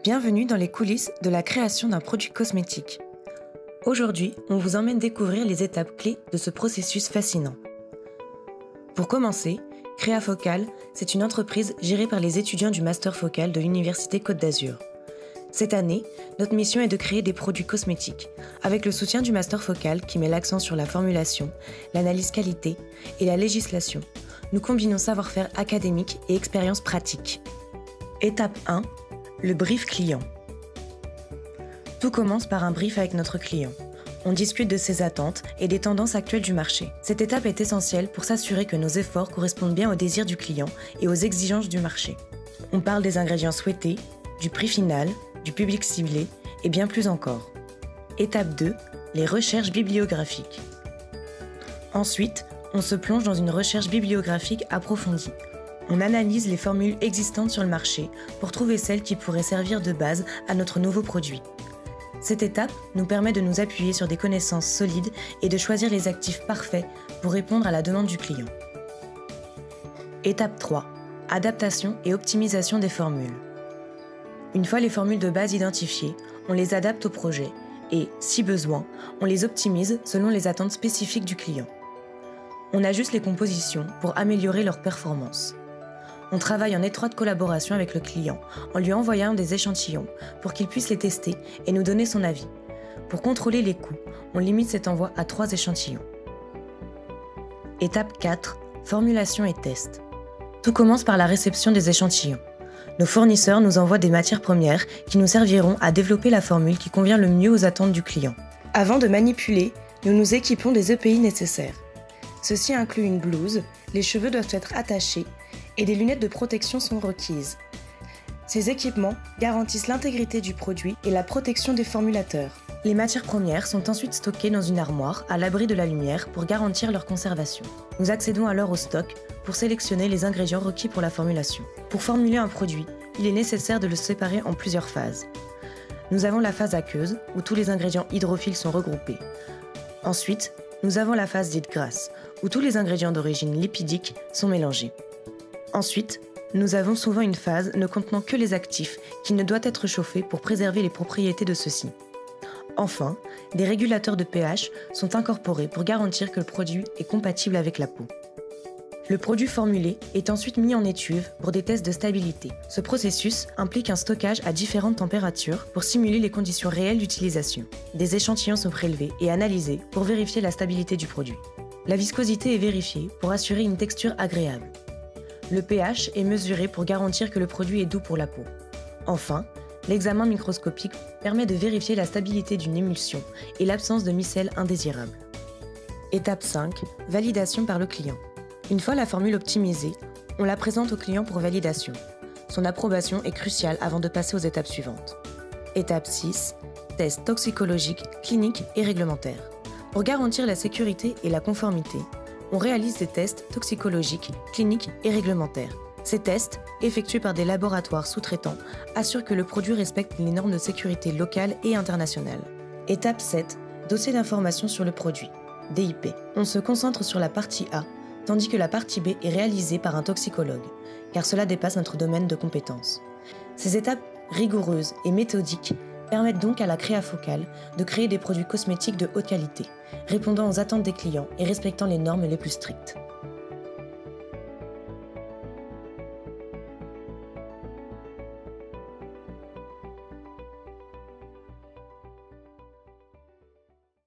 Bienvenue dans les coulisses de la création d'un produit cosmétique. Aujourd'hui, on vous emmène découvrir les étapes clés de ce processus fascinant. Pour commencer, Créafocal, c'est une entreprise gérée par les étudiants du Master Focal de l'Université Côte d'Azur. Cette année, notre mission est de créer des produits cosmétiques, avec le soutien du Master Focal qui met l'accent sur la formulation, l'analyse qualité et la législation. Nous combinons savoir-faire académique et expérience pratique. Étape 1. Le brief client. Tout commence par un brief avec notre client. On discute de ses attentes et des tendances actuelles du marché. Cette étape est essentielle pour s'assurer que nos efforts correspondent bien aux désirs du client et aux exigences du marché. On parle des ingrédients souhaités, du prix final, du public ciblé et bien plus encore. Étape 2. Les recherches bibliographiques. Ensuite, on se plonge dans une recherche bibliographique approfondie. On analyse les formules existantes sur le marché pour trouver celles qui pourraient servir de base à notre nouveau produit. Cette étape nous permet de nous appuyer sur des connaissances solides et de choisir les actifs parfaits pour répondre à la demande du client. Étape 3. Adaptation et optimisation des formules. Une fois les formules de base identifiées, on les adapte au projet et, si besoin, on les optimise selon les attentes spécifiques du client. On ajuste les compositions pour améliorer leur performance. On travaille en étroite collaboration avec le client en lui envoyant des échantillons pour qu'il puisse les tester et nous donner son avis. Pour contrôler les coûts, on limite cet envoi à 3 échantillons. Étape 4. Formulation et test. Tout commence par la réception des échantillons. Nos fournisseurs nous envoient des matières premières qui nous serviront à développer la formule qui convient le mieux aux attentes du client. Avant de manipuler, nous nous équipons des EPI nécessaires. Ceci inclut une blouse, les cheveux doivent être attachés et des lunettes de protection sont requises. Ces équipements garantissent l'intégrité du produit et la protection des formulateurs. Les matières premières sont ensuite stockées dans une armoire à l'abri de la lumière pour garantir leur conservation. Nous accédons alors au stock pour sélectionner les ingrédients requis pour la formulation. Pour formuler un produit, il est nécessaire de le séparer en plusieurs phases. Nous avons la phase aqueuse, où tous les ingrédients hydrophiles sont regroupés. Ensuite, nous avons la phase dite grasse, où tous les ingrédients d'origine lipidique sont mélangés. Ensuite, nous avons souvent une phase ne contenant que les actifs qui ne doit être chauffée pour préserver les propriétés de ceux-ci. Enfin, des régulateurs de pH sont incorporés pour garantir que le produit est compatible avec la peau. Le produit formulé est ensuite mis en étuve pour des tests de stabilité. Ce processus implique un stockage à différentes températures pour simuler les conditions réelles d'utilisation. Des échantillons sont prélevés et analysés pour vérifier la stabilité du produit. La viscosité est vérifiée pour assurer une texture agréable. Le pH est mesuré pour garantir que le produit est doux pour la peau. Enfin, l'examen microscopique permet de vérifier la stabilité d'une émulsion et l'absence de micelles indésirables. Étape 5. Validation par le client. Une fois la formule optimisée, on la présente au client pour validation. Son approbation est cruciale avant de passer aux étapes suivantes. Étape 6. Tests toxicologiques, cliniques et réglementaires. Pour garantir la sécurité et la conformité, on réalise des tests toxicologiques, cliniques et réglementaires. Ces tests, effectués par des laboratoires sous-traitants, assurent que le produit respecte les normes de sécurité locales et internationales. Étape 7. Dossier d'information sur le produit, DIP. On se concentre sur la partie A, tandis que la partie B est réalisée par un toxicologue, car cela dépasse notre domaine de compétences. Ces étapes rigoureuses et méthodiques permettent donc à la Créafocal de créer des produits cosmétiques de haute qualité, répondant aux attentes des clients et respectant les normes les plus strictes.